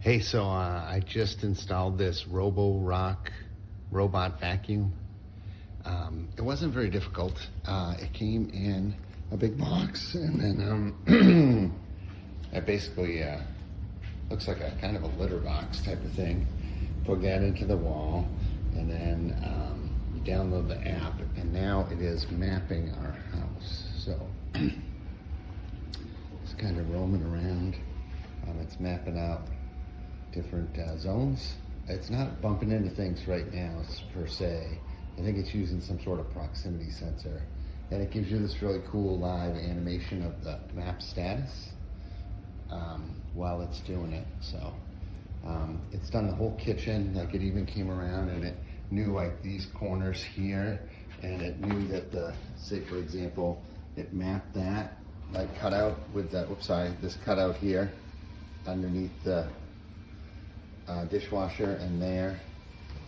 Hey, so I just installed this roborock robot vacuum. It wasn't very difficult. It came in a big box, and then it basically looks like a kind of a litter box type of thing. Plug that into the wall, and then you download the app, and now it is mapping our house. So it's kind of roaming around. It's mapping out different zones. It's not bumping into things right now per se. I think it's using some sort of proximity sensor, and it gives you this really cool live animation of the map status while it's doing it. So it's done the whole kitchen. Like, it even came around and it knew like these corners here, and it knew that say for example, it mapped that like cutout with the this cutout here underneath the dishwasher and there.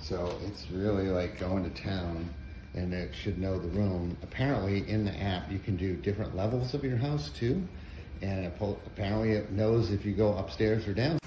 So it's really like going to town, and it should know the room. Apparently in the app you can do different levels of your house too, and apparently it knows if you go upstairs or down.